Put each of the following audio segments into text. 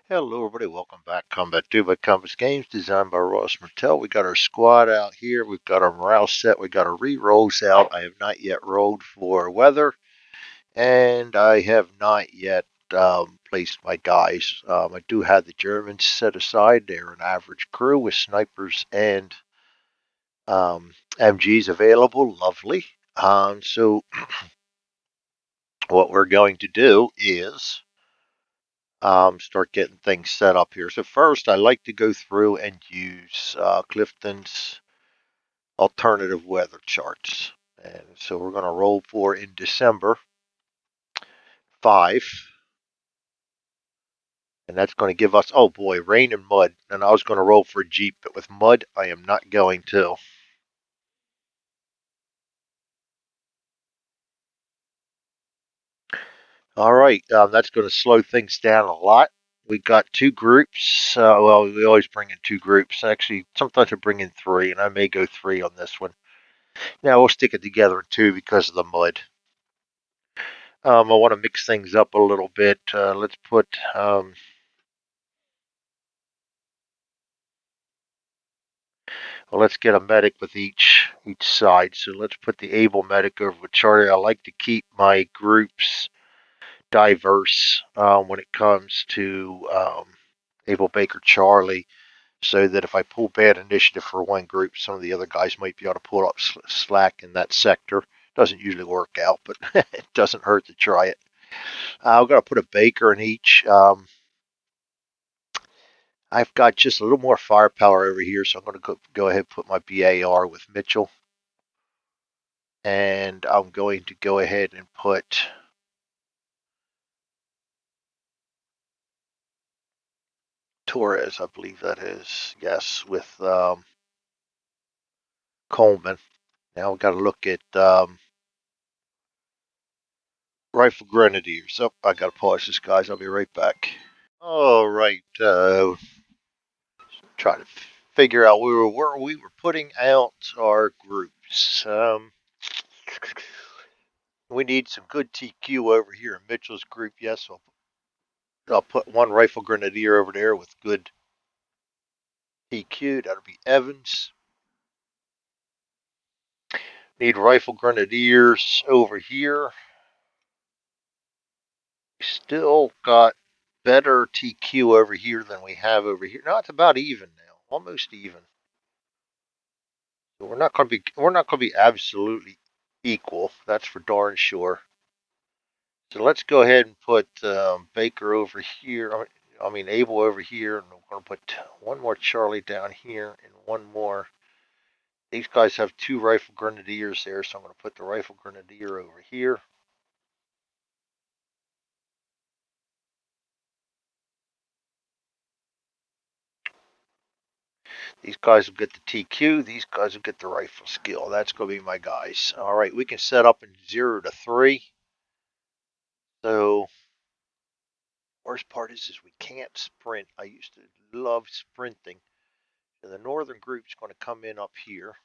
Hello everybody, welcome back. Combat 2 by Compass Games, designed by Ross Martell. We got our squad out here, we've got our morale set, we got our re-rolls out. I have not yet rolled for weather, and I have not yet placed my guys. I do have the Germans set aside. They're an average crew with snipers and MGs available. Lovely. So what we're going to do is start getting things set up here. So first, I like to go through and use Clifton's alternative weather charts. And so we're going to roll for in December 5. And that's going to give us, oh boy, rain and mud. And I was going to roll for a Jeep, but with mud, I am not going to. All right, that's going to slow things down a lot. We got two groups. Well, we always bring in two groups. Actually, sometimes I bring in three, and I may go three on this one. Now we'll stick it together in two because of the mud. I want to mix things up a little bit. Let's put well, let's get a medic with each side. So let's put the able medic over with Charlie. I like to keep my groups diverse when it comes to able Baker Charlie, so that if I pull bad initiative for one group, some of the other guys might be able to pull up slack in that sector. Doesn't usually work out, but it doesn't hurt to try it. I'm going to put a Baker in each. I've got just a little more firepower over here, so I'm going to go ahead and put my BAR with Mitchell. And I'm going to go ahead and put Torres, I believe that is, yes, with Coleman. Now we've got to look at Rifle Grenadiers. Oh, I got to pause this, guys. I'll be right back. All right. Try to figure out where we were putting out our groups. We need some good TQ over here in Mitchell's group. Yes, I'll put one Rifle Grenadier over there with good TQ. That'll be Evans. Need Rifle Grenadiers over here. We still got better TQ over here than we have over here. No, it's about even now, almost even. So we're not going to be absolutely equal. That's for darn sure. So let's go ahead and put Baker over here. I mean Abel over here, and we're going to put one more Charlie down here and one more. These guys have two Rifle Grenadiers there, so I'm going to put the Rifle Grenadier over here. These guys will get the TQ. These guys will get the rifle skill. That's going to be my guys. All right, we can set up in 0 to 3. So, worst part is we can't sprint. I used to love sprinting. So the northern group's going to come in up here.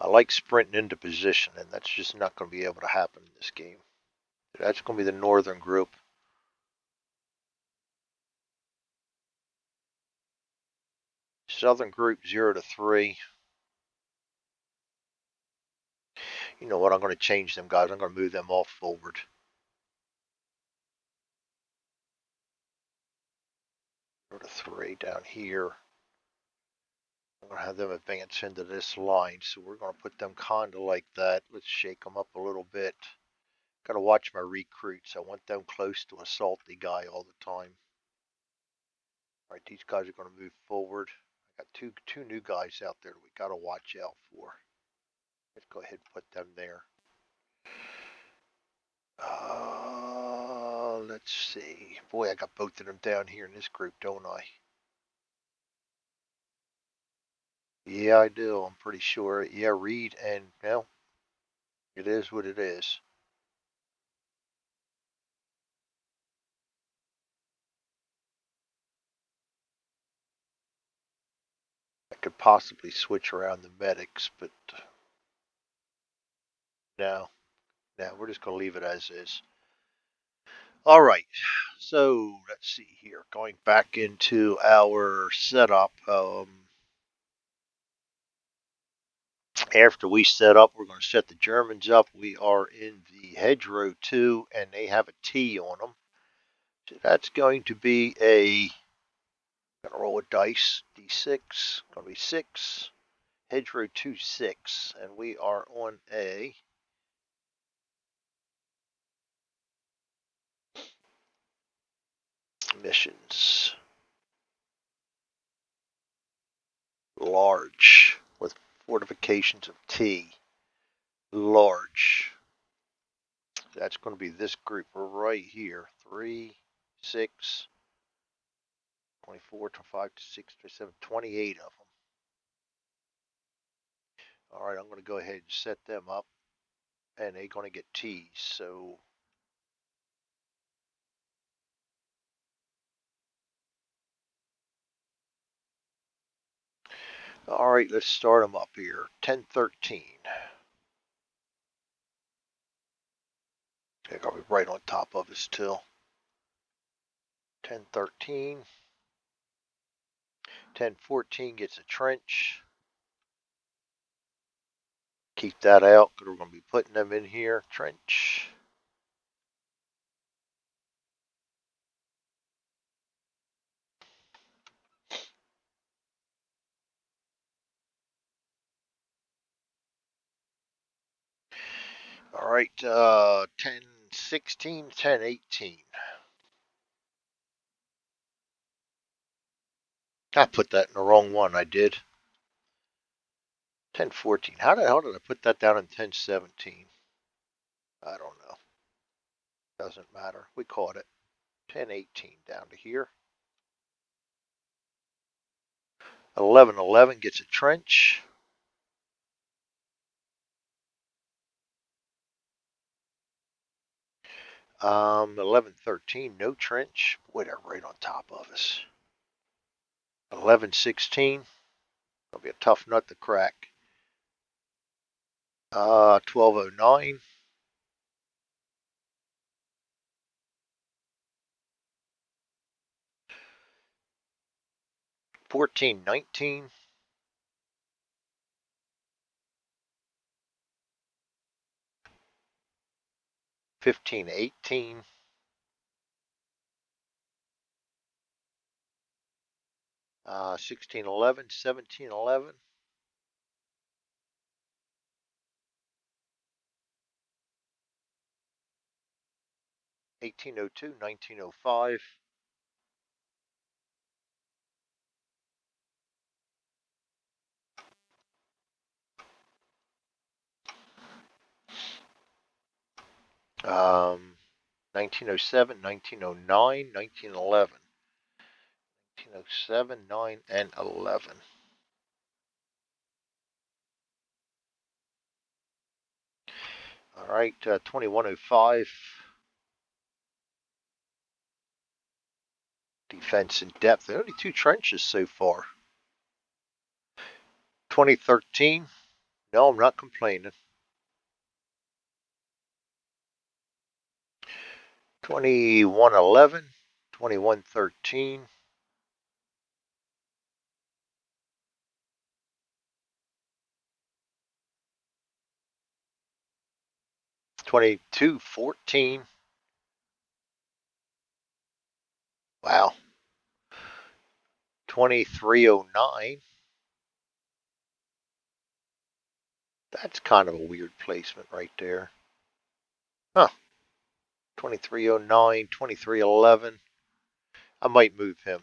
I like sprinting into position, and that's just not going to be able to happen in this game. That's going to be the northern group. Southern group 0 to 3. You know what? I'm going to change them, guys. I'm going to move them all forward. 0 to 3 down here. I'm going to have them advance into this line, so we're going to put them kind of like that. Let's shake them up a little bit. Got to watch my recruits. I want them close to a salty guy all the time. All right, these guys are going to move forward. I got two new guys out there that we got to watch out for. Let's go ahead and put them there. Let's see. Boy, I got both of them down here in this group, don't I? Yeah, I do. I'm pretty sure. Yeah, Reed and, well, it is what it is. could possibly switch around the medics, but no. No, we're just going to leave it as is. All right. So let's see here. Going back into our setup. After we set up, we're going to set the Germans up. We are in the hedgerow 2, and they have a T on them. So that's going to be a. Gonna roll a dice. D6. Gonna be 6. Hedgerow 2, 6, and we are on a. Missions. Large with fortifications of T. Large. That's going to be this group right here. 3, 6, 24, 25, 26, 27, 28 of them. All right, I'm going to go ahead and set them up, and they're going to get T's. So all right, let's start them up here. 10, 13. They're going to be right on top of us too. 10, 13. 10, 14 gets a trench. Keep that out because we're going to be putting them in here. Trench. All right, 10, 16, 10, 18. I put that in the wrong one, I did. 10, 14. How the hell did I put that down in 10, 17? I don't know. Doesn't matter. We caught it. 10, 18 down to here. 11, 11 gets a trench. 11, 13, no trench. Boy, they're right on top of us. 11, 16. Gonna be a tough nut to crack. 1209. 14, 19. 15, 18. 16, 11. 17, 11. 1802, 1905. 1907, 1909, 1911. 1907, 9, and 11. All right, 2105. Defense in depth. Only 2 trenches so far. 2013. No, I'm not complaining. 2111. 2113. 2214. Wow. 2309. That's kind of a weird placement right there. Huh. 2309, 2311. I might move him.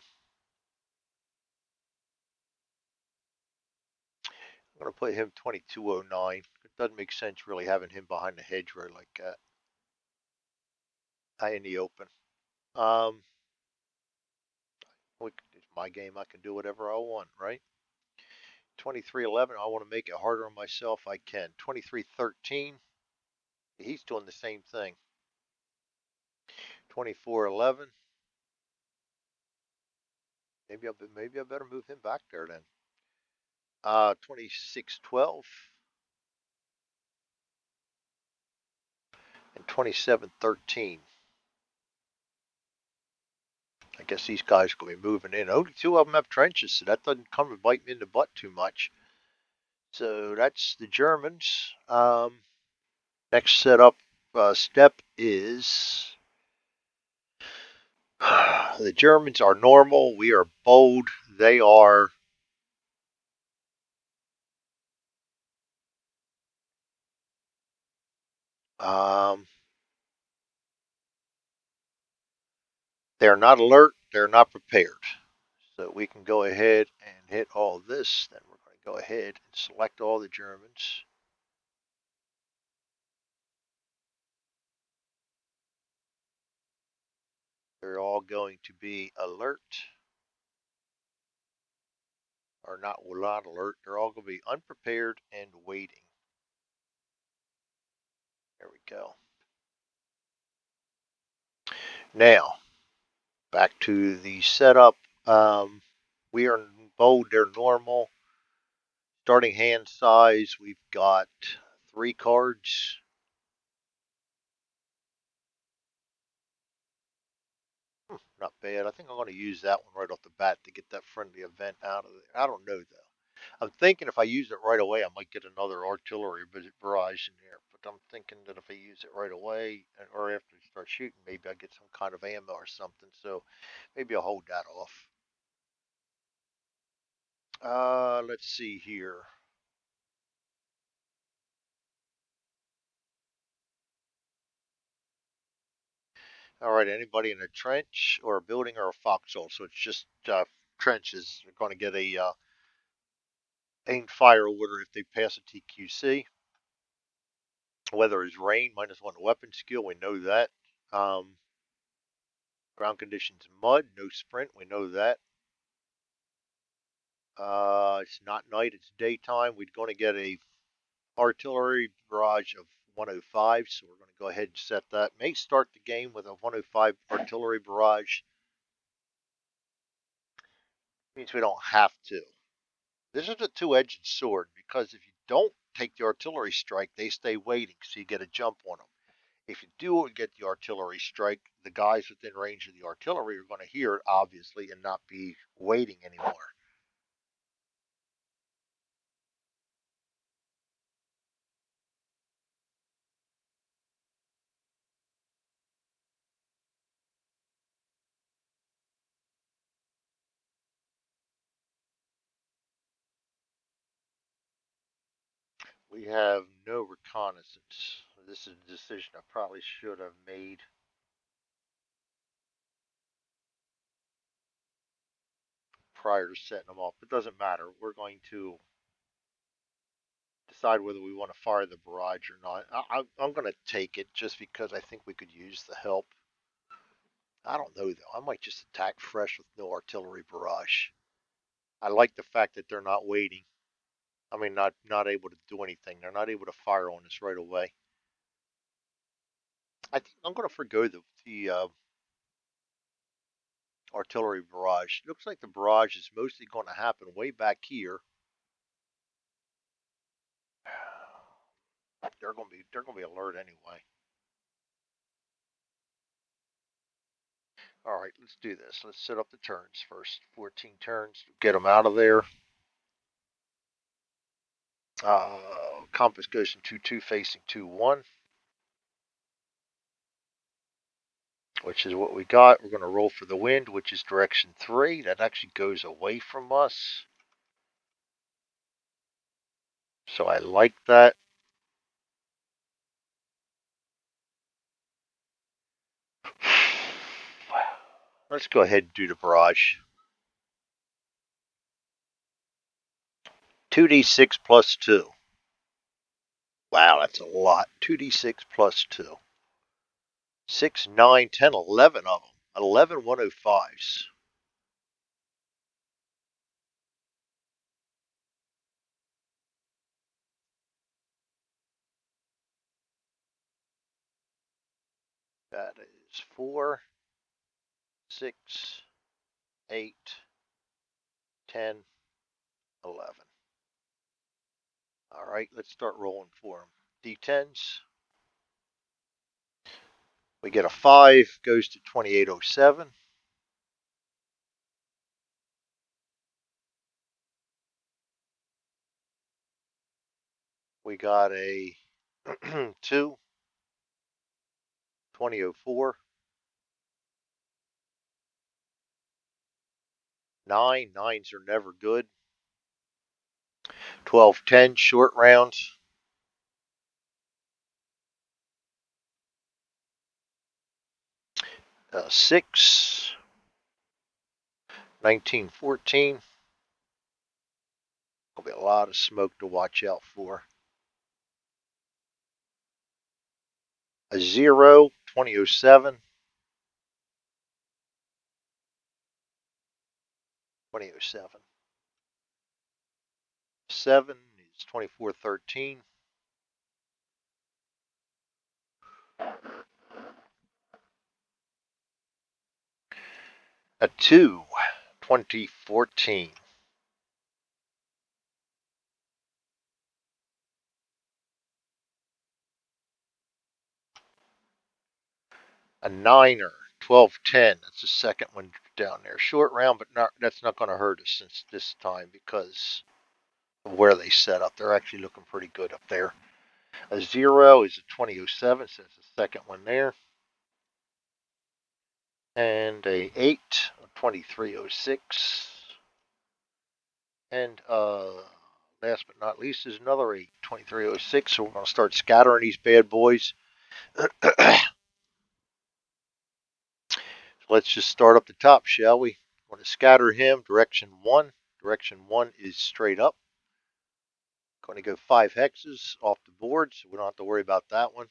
I'm going to put him 2209. It doesn't make sense really having him behind the hedgerow like that. In the open. It's my game. I can do whatever I want, right? 2311. I want to make it harder on myself. I can. 2313. He's doing the same thing. 2411. Maybe I better move him back there then. 2612 and 2713. I guess these guys are going to be moving in. Only two of them have trenches, so that doesn't come and bite me in the butt too much. So that's the Germans. Next setup step is the Germans are normal. We are bold. They are um, they're not alert. They're not prepared. So we can go ahead and hit all this. Then we're going to go ahead and select all the Germans. They're all going to be alert or not will not alert. They're all going to be unprepared and waiting. There we go. Now, back to the setup. We are bold, they're normal. Starting hand size, we've got 3 cards. Not bad. I think I'm going to use that one right off the bat to get that friendly event out of there. I don't know, though. I'm thinking if I use it right away, I might get another artillery barrage in there. But I'm thinking that if I use it right away, or after I start shooting, maybe I get some kind of ammo or something. So maybe I'll hold that off. Let's see here. All right, anybody in a trench or a building or a foxhole? So it's just trenches. They're going to get a aimed fire order if they pass a TQC. Weather is rain, -1 weapon skill. We know that. Um, Ground conditions mud, no sprint. We know that. It's not night, it's daytime. We're going to get a artillery barrage of 105, so we're going to go ahead and set that. May start the game with a 105 artillery barrage. Means we don't have to. This is a two-edged sword because if you don't take the artillery strike, they stay waiting, so you get a jump on them. If you do get the artillery strike, the guys within range of the artillery are going to hear it, obviously, and not be waiting anymore. We have no reconnaissance. This is a decision I probably should have made prior to setting them off. It doesn't matter. We're going to decide whether we want to fire the barrage or not. I'm going to take it just because I think we could use the help. I don't know though. I might just attack fresh with no artillery barrage. I like the fact that they're not waiting. I mean, not able to do anything. They're not able to fire on us right away. I think I'm going to forgo the artillery barrage. It looks like the barrage is mostly going to happen way back here. They're going to be alert anyway. All right, let's do this. Let's set up the turns first. 14 turns. Get them out of there. Compass goes in 2-2 facing 2-1, which is what we got. We're going to roll for the wind, which is direction 3. That actually goes away from us. So I like that. Let's go ahead and do the barrage. 2d6 plus 2. Wow, that's a lot. 2d6 plus 2. 6, 9, 10, 11 of them. 11 105s. That is 4, 6, 8, 10, 11. Alright, let's start rolling for them. D10s. We get a 5, goes to 2807. We got a 2, 2004. 9, 9s are never good. 1210, short rounds. 6, 1914. There'll be a lot of smoke to watch out for. A 0, 2007. 2007. 7 is 2413. A 2, 2014. A 9er, 1210. That's the second one down there. Short round, but that's not going to hurt us since this time because of where they set up. They're actually looking pretty good up there. A 0 is a 2007, so it's the second one there. And a 8, a 2306. And last but not least is another 8, 2306. So we're going to start scattering these bad boys. Let's just start up the top, shall we? We're going to scatter him direction 1. Direction 1 is straight up. Going to go 5 hexes off the board, so we don't have to worry about that one.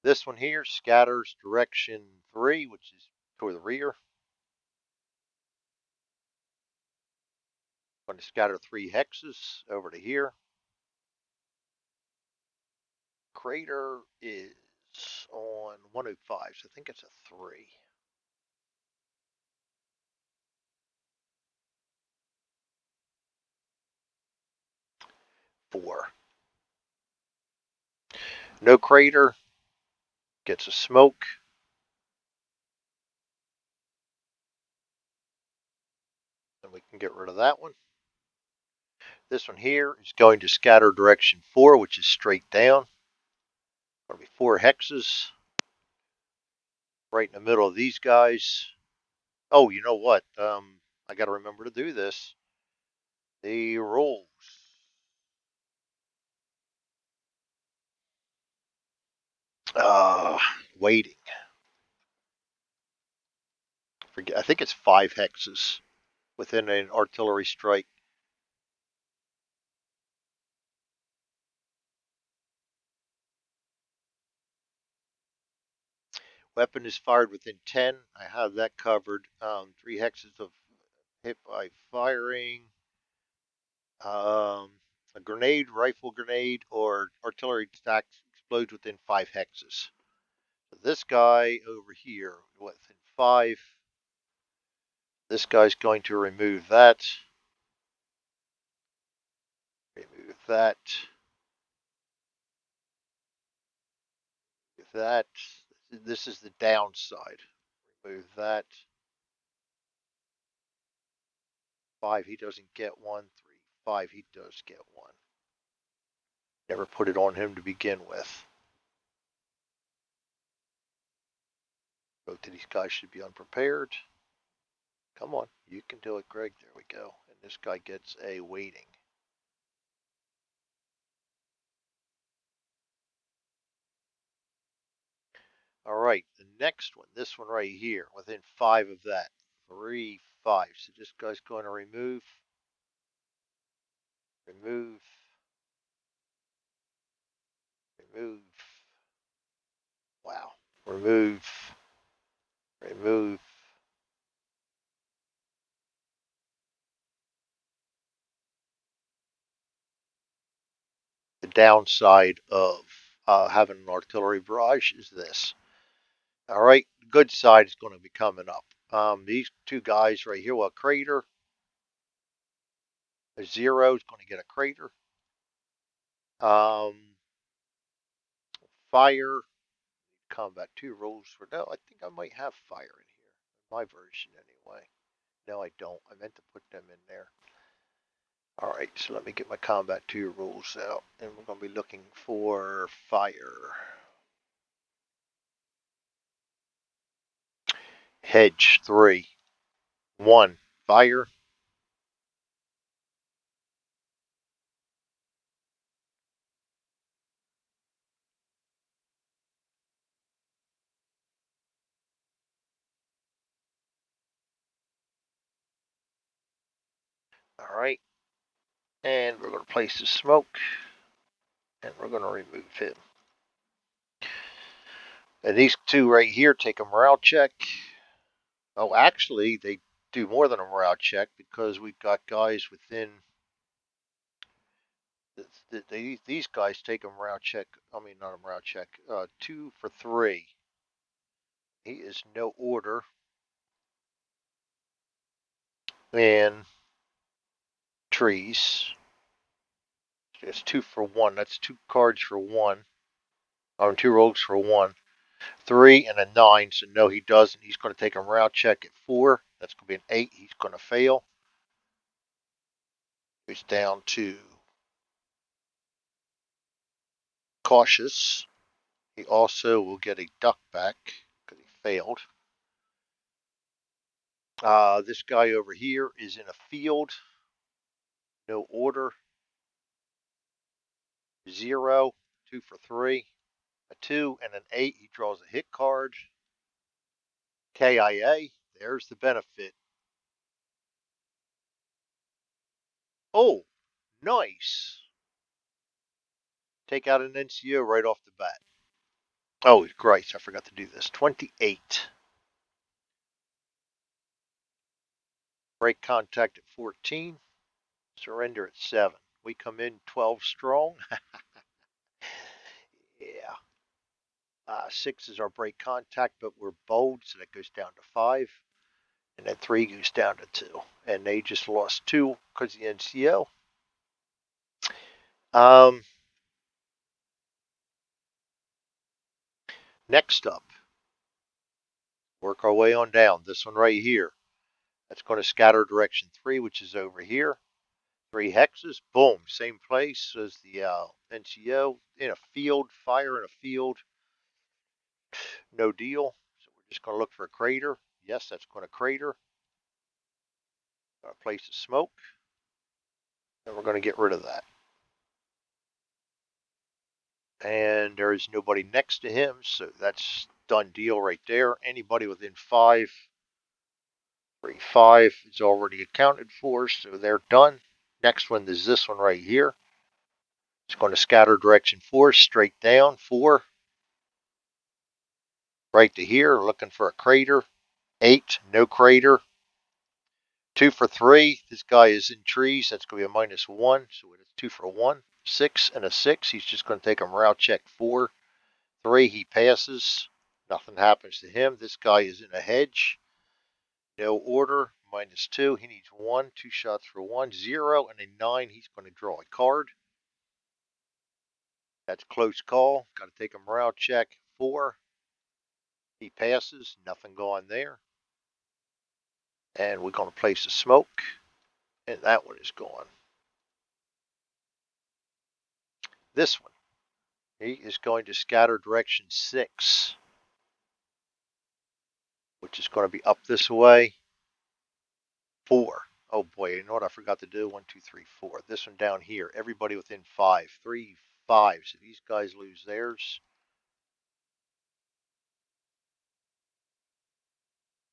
This one here scatters direction 3, which is toward the rear. Going to scatter 3 hexes over to here. Crater is on 105, so I think it's a 3. Four. No crater. Gets a smoke. And we can get rid of that one. This one here is going to scatter direction 4, which is straight down. Going to be 4 hexes. Right in the middle of these guys. Oh, you know what? I got to remember to do this. The rolls. Waiting. I think it's 5 hexes within an artillery strike. Weapon is fired within 10. I have that covered. 3 hexes of hit by firing. A grenade, rifle grenade, or artillery attack explodes within 5 hexes. So this guy over here, within 5. This guy's going to remove that. Remove that. That. This is the downside. Remove that. 5, he doesn't get 1. 3, 5, he does get 1. Never put it on him to begin with. Both of these guys should be unprepared. Come on, you can do it, Greg. There we go. And this guy gets a waiting. All right, the next one, this one right here, within 5 of that. 3, 5. So this guy's going to remove. Remove. Remove. Wow. Remove. Remove. The downside of having an artillery barrage is this. All right, the good side is going to be coming up. These 2 guys right here, well, crater. A 0 is going to get a crater. Fire, combat 2 rules for, no, I think I might have fire in here. My version anyway. No, I don't. I meant to put them in there. Alright, so let me get my combat 2 rules out. And we're going to be looking for fire. Hedge 3. 1. Fire. Alright. And we're going to place the smoke. And we're going to remove him. And these two right here take a morale check. Oh, actually, they do more than a morale check because we've got guys within. These guys take a morale check. I mean, not a morale check. 2 for 3. He is no order. And trees. It's 2 for 1. That's 2 cards for 1. 2 rogues for 1. 3 and a 9. So no, he doesn't. He's going to take a morale check at 4. That's going to be an 8. He's going to fail. He's down to cautious. He also will get a duck back because he failed. This guy over here is in a field. No order. 0. 2 for 3. A 2 and an 8. He draws a hit card. KIA. There's the benefit. Oh, nice. Take out an NCO right off the bat. Oh, Christ, I forgot to do this. 28. Break contact at 14. Surrender at 7. We come in 12 strong. Yeah. 6 is our break contact, but we're bold, so that goes down to 5. And then 3 goes down to 2. And they just lost 2 because of the NCO. Next up, work our way on down. This one right here. That's going to scatter direction 3, which is over here. 3 hexes. Boom. Same place as the NCO. In a field. Fire in a field. No deal. So we're just going to look for a crater. Yes, that's going to crater. Place of smoke. And we're going to get rid of that. And there is nobody next to him, so that's done deal right there. Anybody within 5, 3, 5 is already accounted for, so they're done. Next one is this one right here. It's going to scatter direction 4, straight down 4. Right to here, looking for a crater. 8, no crater. 2 for 3. This guy is in trees. That's going to be a -1, so it's 2 for 1. 6 and a 6. He's just going to take a morale check 4. 3, he passes. Nothing happens to him. This guy is in a hedge. No order. -2. He needs 1. 2 shots for 1. 0 and a 9. He's going to draw a card. That's close call. Got to take a morale check 4. He passes. Nothing going there. And we're going to place a smoke. And that one is gone. This one. He is going to scatter direction 6. Which is going to be up this way. 4. Oh boy, you know what I forgot to do? 1, 2, 3, 4. This one down here. Everybody within 5. 3, 5. So these guys lose theirs.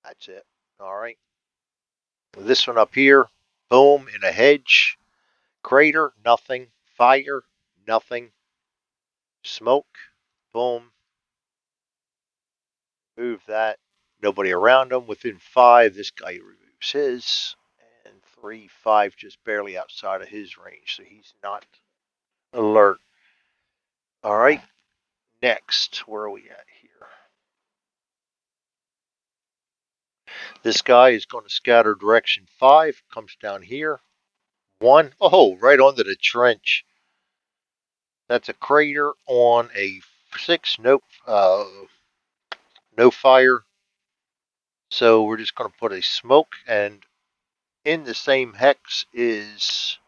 That's it. All right. This one up here. Boom, in a hedge. Crater, nothing. Fire, nothing. Smoke, boom. Move that. Nobody around him. Within 5, this guy removes his. And 3, 5 just barely outside of his range. So he's not alert. All right. Next, where are we at here? This guy is going to scatter direction 5. Comes down here. 1. Oh, right onto the trench. That's a crater on a 6. Nope. No fire. So we're just going to put a smoke, and in the same hex is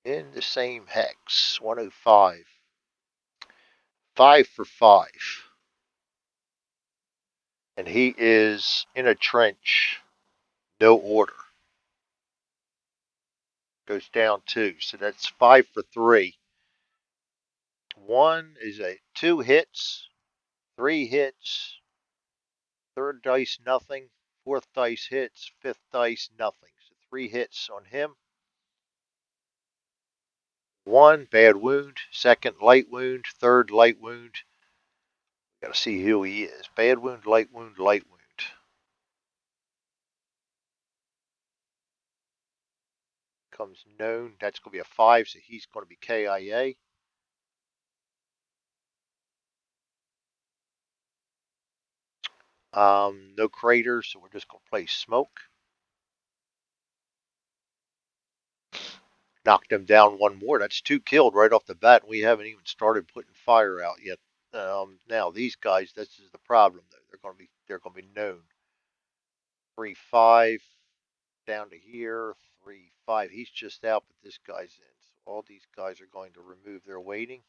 in the same hex 105. 5 for 5. And he is in a trench. No order. Goes down 2. So that's 5 for 3. 1 is a 2 hits, 3 hits, third dice nothing, fourth dice hits, fifth dice nothing. So 3 hits on him. 1 bad wound, second light wound, third light wound. Got to see who he is. Bad wound, light wound, light wound. Comes known. That's going to be a 5, so he's going to be KIA. No craters, so we're just going to play smoke. Knocked him down 1 more. That's 2 killed right off the bat, and we haven't even started putting fire out yet. Now these guys, this is the problem though. They're going to be known. 3-5 down to here. 3-5. He's just out, but this guy's in. So all these guys are going to remove their waiting.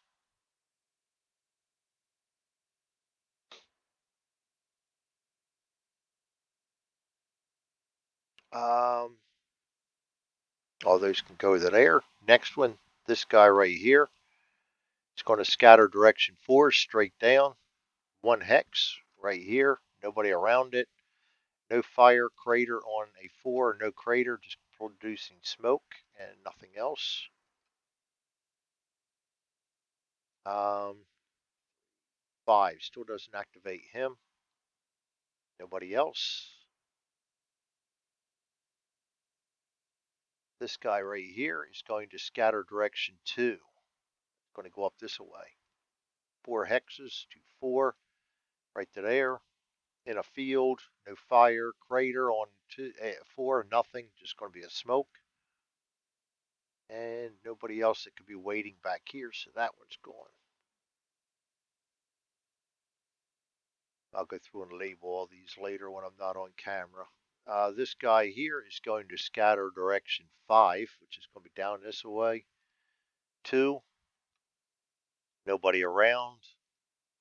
All those can go to there. Next one, this guy right here. It's going to scatter direction 4 straight down. 1 hex right here. Nobody around it. No fire, crater on a 4, no crater, just producing smoke and nothing else. 5 still doesn't activate him. Nobody else. This guy right here is going to scatter direction 2. It's going to go up this way. 4 hexes to 4, right to there. In a field, no fire, crater on 4, nothing, just going to be a smoke. And nobody else that could be waiting back here, so that one's gone. I'll go through and label all these later when I'm not on camera. This guy here is going to scatter direction 5, which is going to be down this way. 2, nobody around.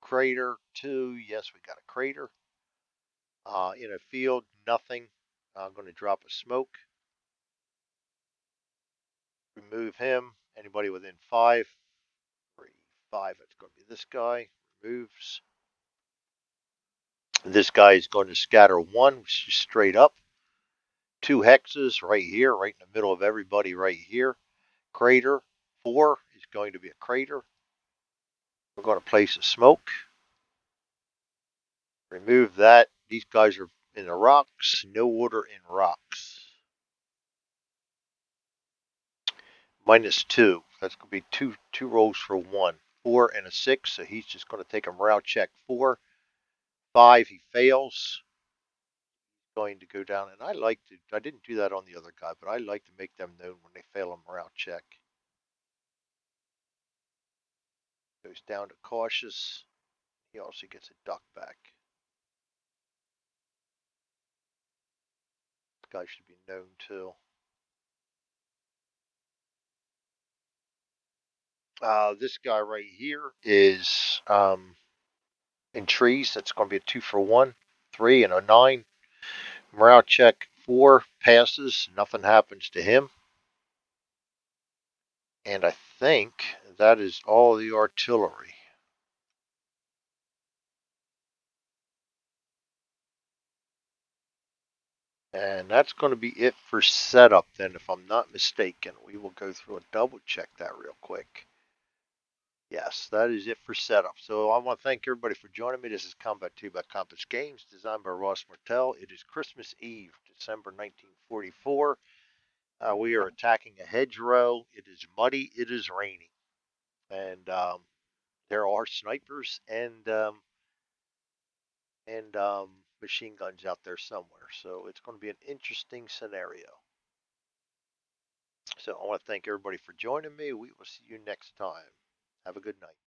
Crater 2, yes, we got a crater. In a field, nothing. I'm going to drop a smoke. Remove him. Anybody within 5. 3, 5, that's going to be this guy. Removes. This guy is going to scatter 1, which is straight up. 2 hexes right here, right in the middle of everybody right here. Crater 4 is going to be a crater. We're going to place a smoke. Remove that. These guys are in the rocks. No order in rocks. -2. That's going to be two rolls for 1. 4 and a 6. So he's just going to take a morale check 4. 5, he fails. Going to go down, and I didn't do that on the other guy, but I like to make them known when they fail a morale check. Goes down to cautious. He also gets a duck back. This guy should be known too. This guy right here is in trees. That's going to be a 2 for 1. 3 and a 9. Morale check 4 passes. Nothing happens to him. And I think that is all the artillery. And that's going to be it for setup then, if I'm not mistaken. We will go through and double check that real quick. Yes, that is it for setup. So I want to thank everybody for joining me. This is Combat 2 by Compass Games, designed by Ross Martell. It is Christmas Eve, December 1944. We are attacking a hedgerow. It is muddy. It is raining. And there are snipers and machine guns out there somewhere. So it's going to be an interesting scenario. So I want to thank everybody for joining me. We will see you next time. Have a good night.